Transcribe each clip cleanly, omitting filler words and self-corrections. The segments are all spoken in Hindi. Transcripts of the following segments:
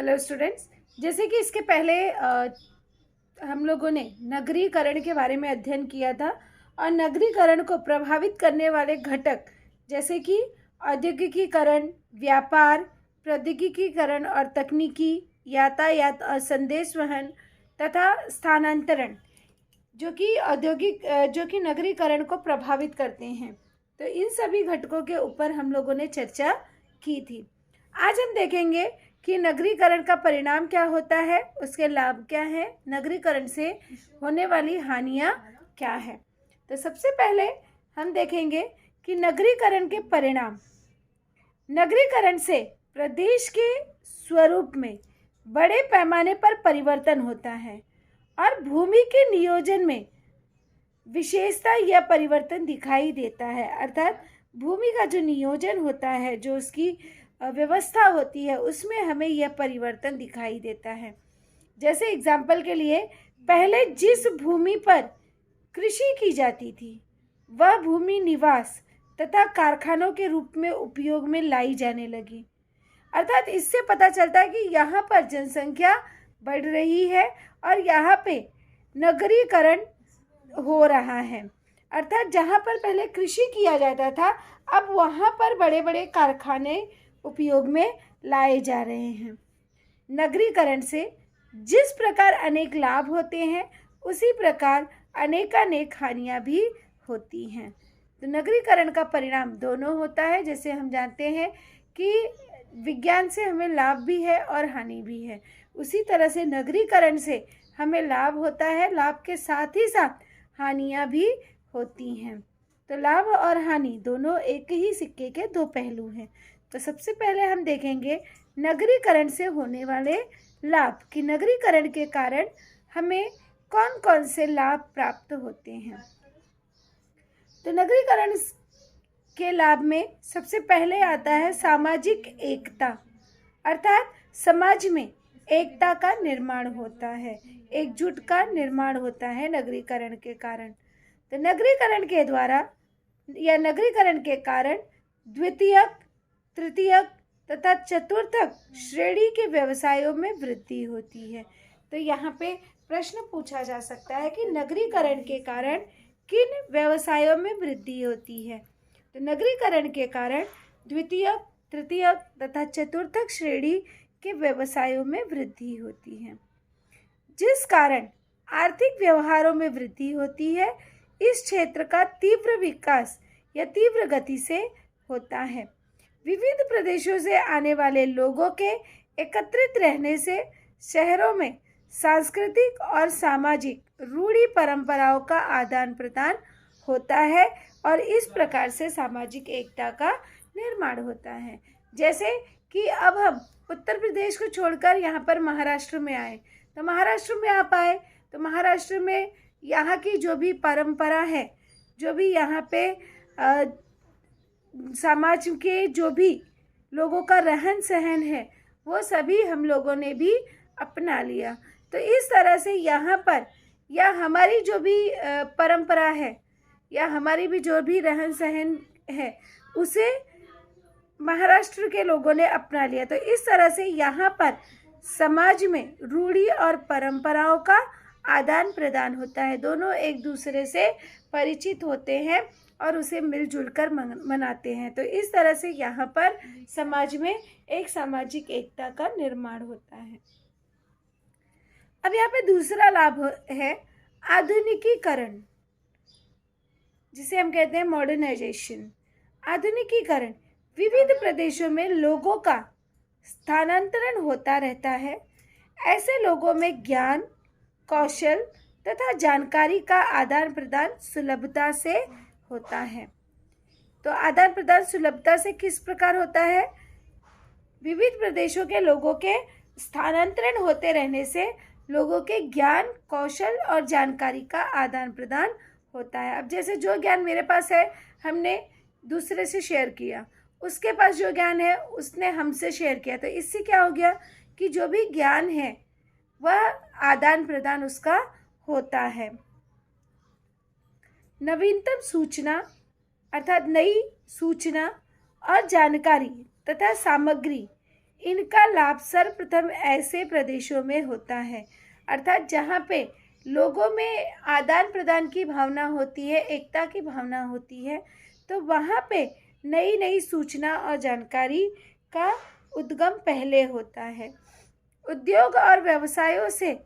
Hello students. जैसे कि इसके पहले हम लोगों ने नगरीकरण के बारे में अध्ययन किया था और नगरीकरण को प्रभावित करने वाले घटक जैसे कि औद्योगिकीकरण, व्यापार, प्रौद्योगिकीकरण और तकनीकी, यातायात और संदेश वहन तथा स्थानांतरण जो कि नगरीकरण को प्रभावित करते हैं। तो इन सभी घटकों के ऊपर हम लोगों ने चर्चा की थी। आज हम देखेंगे कि नगरीकरण का परिणाम क्या होता है, उसके लाभ क्या है, नगरीकरण से होने वाली हानियां क्या है। तो सबसे पहले हम देखेंगे कि नगरीकरण के परिणाम। नगरीकरण से प्रदेश के स्वरूप में बड़े पैमाने पर परिवर्तन होता है और भूमि के नियोजन में विशेषता यह परिवर्तन दिखाई देता है। अर्थात भूमि का जो नियोजन होता है, जो उसकी व्यवस्था होती है, उसमें हमें यह परिवर्तन दिखाई देता है। जैसे एग्जाम्पल के लिए, पहले जिस भूमि पर कृषि की जाती थी वह भूमि निवास तथा कारखानों के रूप में उपयोग में लाई जाने लगी। अर्थात इससे पता चलता है कि यहाँ पर जनसंख्या बढ़ रही है और यहाँ पे नगरीकरण हो रहा है। अर्थात जहाँ पर पहले कृषि किया जाता था, अब वहाँ पर बड़े बड़े कारखाने उपयोग में लाए जा रहे हैं। नगरीकरण से जिस प्रकार अनेक लाभ होते हैं, उसी प्रकार अनेकानेक हानियां भी होती हैं। तो नगरीकरण का परिणाम दोनों होता है। जैसे हम जानते हैं कि विज्ञान से हमें लाभ भी है और हानि भी है, उसी तरह से नगरीकरण से हमें लाभ होता है, लाभ के साथ ही साथ हानियां भी होती हैं। तो लाभ और हानि दोनों एक ही सिक्के के दो पहलू हैं। तो सबसे पहले हम देखेंगे नगरीकरण से होने वाले लाभ कि नगरीकरण के कारण हमें कौन कौन से लाभ प्राप्त होते हैं। तो नगरीकरण के लाभ में सबसे पहले आता है सामाजिक एकता। अर्थात समाज में एकता का निर्माण होता है, एकजुट का निर्माण होता है नगरीकरण के कारण। तो नगरीकरण के द्वारा या नगरीकरण के कारण द्वितीयक, तृतीयक तथा चतुर्थक श्रेणी के व्यवसायों में वृद्धि होती है। तो यहाँ पे प्रश्न पूछा जा सकता है कि नगरीकरण के कारण किन व्यवसायों में वृद्धि होती है। तो नगरीकरण के कारण द्वितीयक, तृतीयक तथा चतुर्थक श्रेणी के व्यवसायों में वृद्धि होती है, जिस कारण आर्थिक व्यवहारों में वृद्धि होती है। इस क्षेत्र का तीव्र विकास या तीव्र गति से होता है। विविध प्रदेशों से आने वाले लोगों के एकत्रित रहने से शहरों में सांस्कृतिक और सामाजिक रूढ़ि परंपराओं का आदान प्रदान होता है और इस प्रकार से सामाजिक एकता का निर्माण होता है। जैसे कि अब हम उत्तर प्रदेश को छोड़कर यहाँ पर महाराष्ट्र में आए, तो महाराष्ट्र में आप आए तो महाराष्ट्र में यहाँ की जो भी परंपरा है, जो भी यहाँ पे समाज के जो भी लोगों का रहन सहन है, वो सभी हम लोगों ने भी अपना लिया। तो इस तरह से यहाँ पर या हमारी जो भी परंपरा है या हमारी भी जो भी रहन सहन है, उसे महाराष्ट्र के लोगों ने अपना लिया। तो इस तरह से यहाँ पर समाज में रूढ़ी और परंपराओं का आदान प्रदान होता है। दोनों एक दूसरे से परिचित होते हैं और उसे मिलजुल कर मनाते हैं। तो इस तरह से यहाँ पर समाज में एक सामाजिक एकता का निर्माण होता है। अब यहाँ पे दूसरा लाभ है आधुनिकीकरण, जिसे हम कहते हैं मॉडर्नाइजेशन। आधुनिकीकरण विविध प्रदेशों में लोगों का स्थानांतरण होता रहता है। ऐसे लोगों में ज्ञान, कौशल तथा जानकारी का आदान प्रदान सुलभता से होता है। तो आदान प्रदान सुलभता से किस प्रकार होता है? विविध प्रदेशों के लोगों के स्थानांतरण होते रहने से लोगों के ज्ञान, कौशल और जानकारी का आदान प्रदान होता है। अब जैसे जो ज्ञान मेरे पास है, हमने दूसरे से शेयर किया, उसके पास जो ज्ञान है उसने हमसे शेयर किया। तो इससे क्या हो गया कि जो भी ज्ञान है वह आदान प्रदान उसका होता है। नवीनतम सूचना अर्थात नई सूचना और जानकारी तथा सामग्री इनका लाभ सर्वप्रथम ऐसे प्रदेशों में होता है, अर्थात जहाँ पे लोगों में आदान प्रदान की भावना होती है, एकता की भावना होती है, तो वहाँ पे नई नई सूचना और जानकारी का उद्गम पहले होता है। उद्योग और व्यवसायों से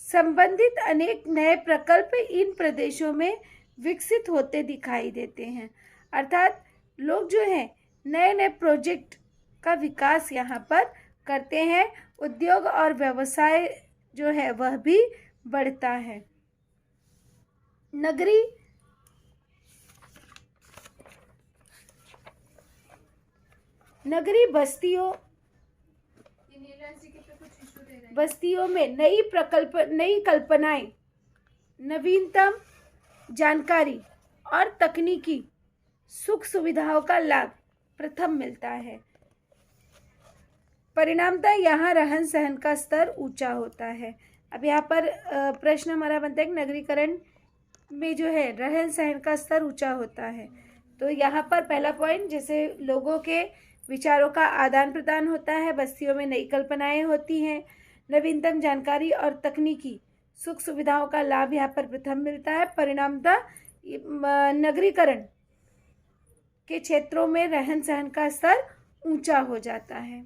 संबंधित अनेक नए प्रकल्प इन प्रदेशों में विकसित होते दिखाई देते हैं, अर्थात लोग जो हैं नए नए प्रोजेक्ट का विकास यहाँ पर करते हैं। उद्योग और व्यवसाय जो है वह भी बढ़ता है। नगरी बस्तियों में नई कल्पनाएं, नवीनतम जानकारी और तकनीकी सुख सुविधाओं का लाभ प्रथम मिलता है। परिणामतः यहाँ रहन सहन का स्तर ऊंचा होता है। अब यहाँ पर प्रश्न हमारा बनता है कि नगरीकरण में जो है रहन सहन का स्तर ऊंचा होता है, तो यहाँ पर पहला पॉइंट, जैसे लोगों के विचारों का आदान प्रदान होता है, बस्तियों में नई कल्पनाएं होती हैं, नवीनतम जानकारी और तकनीकी सुख सुविधाओं का लाभ यहाँ पर प्रथम मिलता है। परिणामतः नगरीकरण के क्षेत्रों में रहन सहन का स्तर ऊंचा हो जाता है।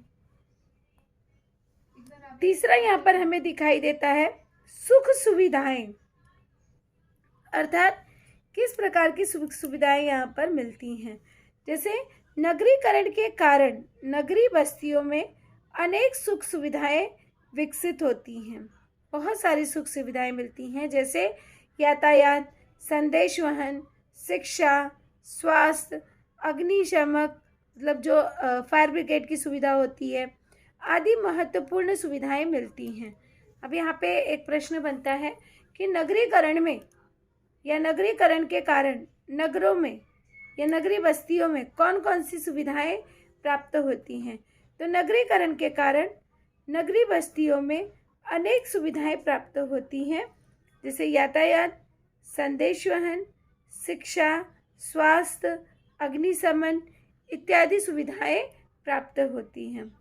तीसरा यहाँ पर हमें दिखाई देता है सुख सुविधाएं, अर्थात किस प्रकार की सुख सुविधाएं यहाँ पर मिलती हैं। जैसे नगरीकरण के कारण नगरी बस्तियों में अनेक सुख सुविधाएं विकसित होती हैं, बहुत सारी सुख सुविधाएं मिलती हैं, जैसे यातायात, संदेश वहन, शिक्षा, स्वास्थ्य, अग्निशमक मतलब जो फायर ब्रिगेड की सुविधा होती है आदि महत्वपूर्ण सुविधाएं मिलती हैं। अब यहाँ पे एक प्रश्न बनता है कि नगरीकरण में या नगरीकरण के कारण नगरों में या नगरी बस्तियों में कौन कौन सी सुविधाएं प्राप्त होती हैं। तो नगरीकरण के कारण नगरी बस्तियों में अनेक सुविधाएं प्राप्त होती हैं, जैसे यातायात, संदेश वहन, शिक्षा, स्वास्थ्य, अग्निशमन इत्यादि सुविधाएं प्राप्त होती हैं।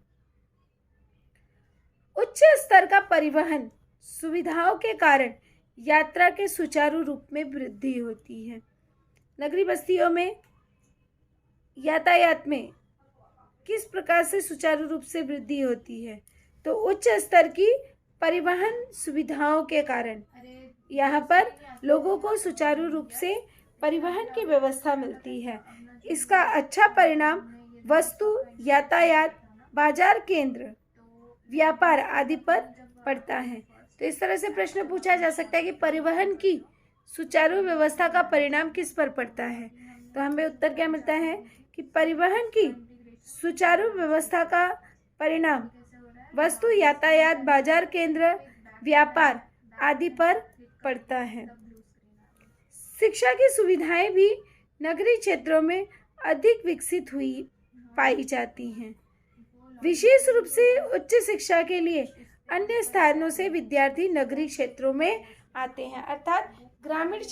उच्च स्तर का परिवहन सुविधाओं के कारण यात्रा के सुचारू रूप में वृद्धि होती है। नगरी बस्तियों में यातायात में किस प्रकार से सुचारू रूप से वृद्धि होती है, तो उच्च स्तर की परिवहन सुविधाओं के कारण यहाँ पर लोगों को सुचारू रूप से परिवहन की व्यवस्था मिलती है। इसका अच्छा परिणाम वस्तु, यातायात, बाजार केंद्र, व्यापार आदि पर पड़ता है। तो इस तरह से प्रश्न पूछा जा सकता है कि परिवहन की सुचारू व्यवस्था का परिणाम किस पर पड़ता है। तो हमें उत्तर क्या मिलता है कि परिवहन की सुचारू व्यवस्था का परिणाम वस्तु, यातायात, बाजार केंद्र, व्यापार आदि पर पड़ता है। शिक्षा की सुविधाएं भी नगरीय क्षेत्रों में अधिक विकसित हुई पाई जाती हैं। विशेष रूप से उच्च शिक्षा के लिए अन्य स्थानों से विद्यार्थी नगरीय क्षेत्रों में आते हैं, अर्थात ग्रामीण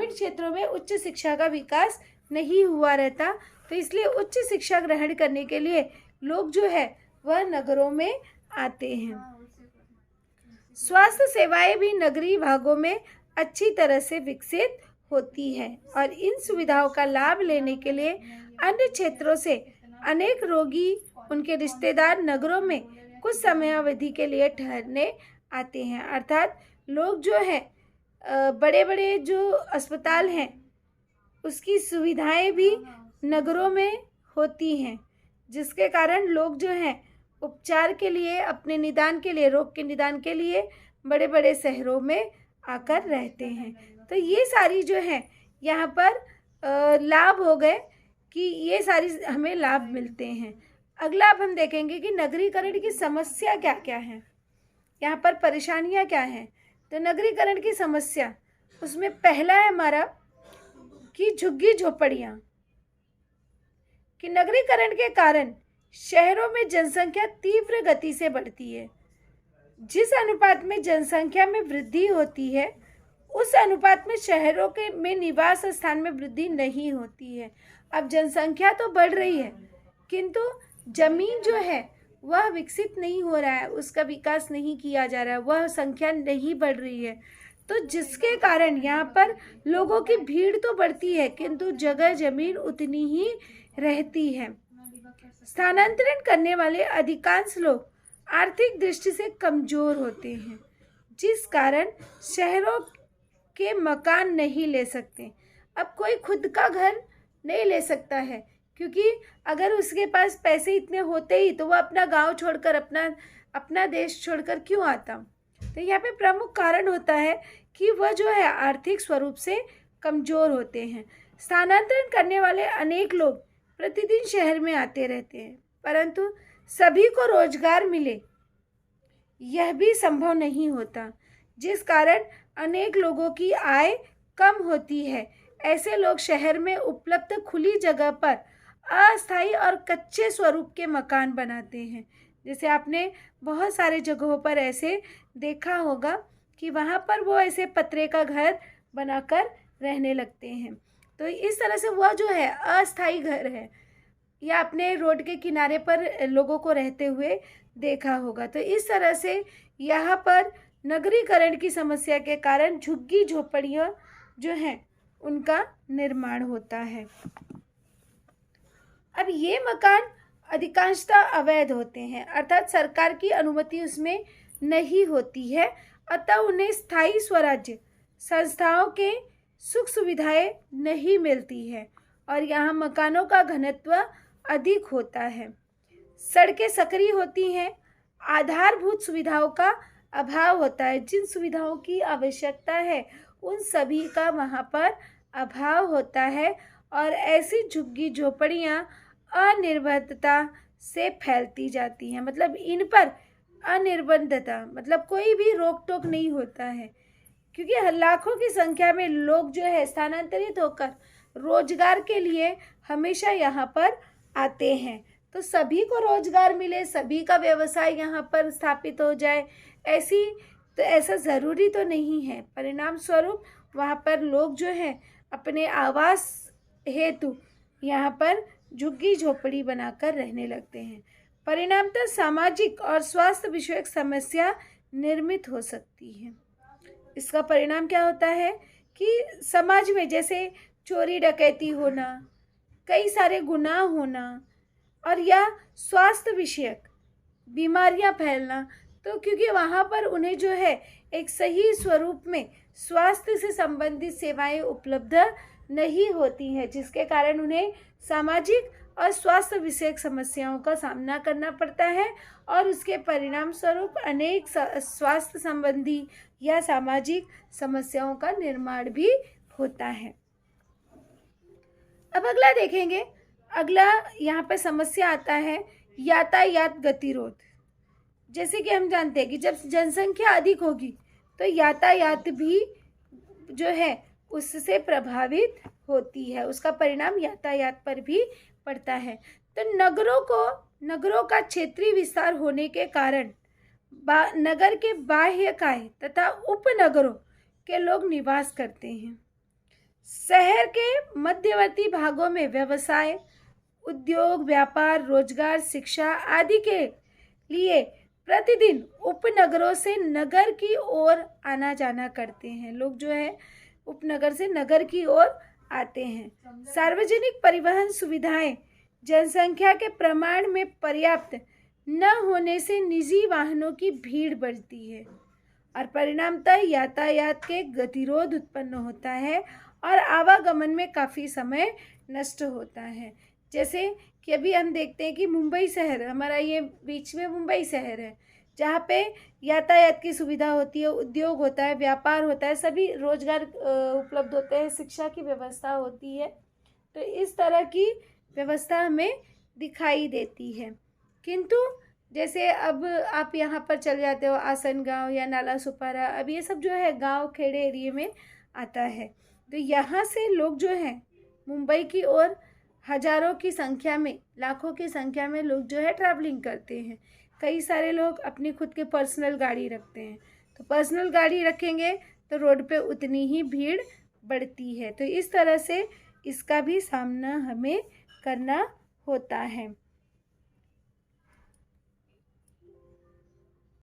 क्षेत्रों में उच्च शिक्षा का विकास नहीं हुआ रहता, तो इसलिए उच्च शिक्षा ग्रहण करने के लिए लोग जो है वह नगरों में आते हैं। स्वास्थ्य सेवाएं भी नगरीय भागों में अच्छी तरह से विकसित होती है और इन सुविधाओं का लाभ लेने के लिए अन्य क्षेत्रों से अनेक रोगी, उनके रिश्तेदार नगरों में कुछ समयावधि के लिए ठहरने आते हैं, अर्थात लोग जो है बड़े बड़े जो अस्पताल हैं उसकी सुविधाएं भी नगरों में होती हैं, जिसके कारण लोग जो हैं उपचार के लिए, अपने निदान के लिए, रोग के निदान के लिए बड़े बड़े शहरों में आकर रहते हैं। तो ये सारी जो है यहाँ पर लाभ हो गए कि ये सारी हमें लाभ मिलते हैं। अगला अब हम देखेंगे कि नगरीकरण की समस्या क्या क्या है, यहाँ पर परेशानियाँ क्या हैं। तो नगरीकरण की समस्या, उसमें पहला है हमारा कि झुग्गी झोपड़ियाँ, कि नगरीकरण के कारण शहरों में जनसंख्या तीव्र गति से बढ़ती है। जिस अनुपात में जनसंख्या में वृद्धि होती है उस अनुपात में शहरों के में निवास स्थान में वृद्धि नहीं होती है। अब जनसंख्या तो बढ़ रही है किंतु जमीन जो है वह विकसित नहीं हो रहा है, उसका विकास नहीं किया जा रहा है, वह संख्या नहीं बढ़ रही है। तो जिसके कारण यहाँ पर लोगों की भीड़ तो बढ़ती है किंतु जगह जमीन उतनी ही रहती है। स्थानांतरण करने वाले अधिकांश लोग आर्थिक दृष्टि से कमजोर होते हैं, जिस कारण शहरों के मकान नहीं ले सकते। अब कोई खुद का घर नहीं ले सकता है, क्योंकि अगर उसके पास पैसे इतने होते ही तो वह अपना गांव छोड़कर अपना देश छोड़कर क्यों आता। तो यहाँ पे प्रमुख कारण होता है कि वह जो है आर्थिक स्वरूप से कमज़ोर होते हैं। स्थानांतरण करने वाले अनेक लोग प्रतिदिन शहर में आते रहते हैं, परंतु सभी को रोजगार मिले यह भी संभव नहीं होता, जिस कारण अनेक लोगों की आय कम होती है। ऐसे लोग शहर में उपलब्ध खुली जगह पर अस्थायी और कच्चे स्वरूप के मकान बनाते हैं। जैसे आपने बहुत सारे जगहों पर ऐसे देखा होगा कि वहाँ पर वो ऐसे पतरे का घर बनाकर रहने लगते हैं। तो इस तरह से वह जो है अस्थायी घर है, या अपने रोड के किनारे पर लोगों को रहते हुए देखा होगा। तो इस तरह से यहाँ पर नगरीकरण की समस्या के कारण झुग्गी झोपड़ियाँ जो हैं उनका निर्माण होता है। अब ये मकान अधिकांशतः अवैध होते हैं, अर्थात सरकार की अनुमति उसमें नहीं होती है, अतः उन्हें स्थायी स्वराज्य संस्थाओं के सुख सुविधाएं नहीं मिलती है और यहाँ मकानों का घनत्व अधिक होता है। सड़कें संकरी होती हैं, आधारभूत सुविधाओं का अभाव होता है। जिन सुविधाओं की आवश्यकता है उन सभी का वहाँ पर अभाव होता है और ऐसी झुग्गी झोपड़ियाँ अनिर्बंधता से फैलती जाती हैं। मतलब इन पर अनिर्बंधता मतलब कोई भी रोक टोक नहीं होता है, क्योंकि लाखों की संख्या में लोग जो है स्थानांतरित होकर रोजगार के लिए हमेशा यहाँ पर आते हैं। तो सभी को रोजगार मिले, सभी का व्यवसाय यहाँ पर स्थापित हो जाए, ऐसा ज़रूरी तो नहीं है। परिणाम स्वरूप वहाँ पर लोग जो है अपने आवास हेतु यहाँ पर झुग्गी झोपड़ी बनाकर रहने लगते हैं। परिणामतः सामाजिक और स्वास्थ्य विषयक समस्या निर्मित हो सकती है। इसका परिणाम क्या होता है कि समाज में जैसे चोरी डकैती होना, कई सारे गुनाह होना और या स्वास्थ्य विषयक बीमारियां फैलना। तो क्योंकि वहाँ पर उन्हें जो है एक सही स्वरूप में स्वास्थ्य से संबंधित सेवाएं उपलब्ध नहीं होती हैं, जिसके कारण उन्हें सामाजिक और स्वास्थ्य विषयक समस्याओं का सामना करना पड़ता है और उसके परिणाम स्वरूप अनेक स्वास्थ्य संबंधी या सामाजिक समस्याओं का निर्माण भी होता है। अब अगला देखेंगे। अगला यहाँ पे समस्या आता है यातायात गतिरोध। जैसे कि हम जानते हैं कि जब जनसंख्या अधिक होगी तो यातायात भी जो है उससे प्रभावित होती है, उसका परिणाम यातायात पर भी पड़ता है। तो नगरों का क्षेत्रीय विस्तार होने के कारण नगर के बाह्यकाय तथा उपनगरों के लोग निवास करते हैं। शहर के मध्यवर्ती भागों में व्यवसाय, उद्योग, व्यापार, रोजगार, शिक्षा आदि के लिए प्रतिदिन उपनगरों से नगर की ओर आना जाना करते हैं। लोग जो है उपनगर से नगर की ओर आते हैं। सार्वजनिक परिवहन सुविधाएं जनसंख्या के प्रमाण में पर्याप्त न होने से निजी वाहनों की भीड़ बढ़ती है और परिणामतः यातायात के गतिरोध उत्पन्न होता है और आवागमन में काफ़ी समय नष्ट होता है। जैसे कि अभी हम देखते हैं कि मुंबई शहर, हमारा ये बीच में मुंबई शहर है, जहाँ पे यातायात की सुविधा होती है, उद्योग होता है, व्यापार होता है, सभी रोजगार उपलब्ध होते हैं, शिक्षा की व्यवस्था होती है। तो इस तरह की व्यवस्था हमें दिखाई देती है। किंतु जैसे अब आप यहाँ पर चल जाते हो आसनगांव या नाला सुपारा, अब ये सब जो है गांव खेड़े एरिए में आता है। तो यहाँ से लोग जो हैं मुंबई की ओर हजारों की संख्या में, लाखों की संख्या में लोग जो है ट्रैवलिंग करते हैं। कई सारे लोग अपनी खुद के पर्सनल गाड़ी रखते हैं। तो पर्सनल गाड़ी रखेंगे तो रोड पे उतनी ही भीड़ बढ़ती है। तो इस तरह से इसका भी सामना हमें करना होता है।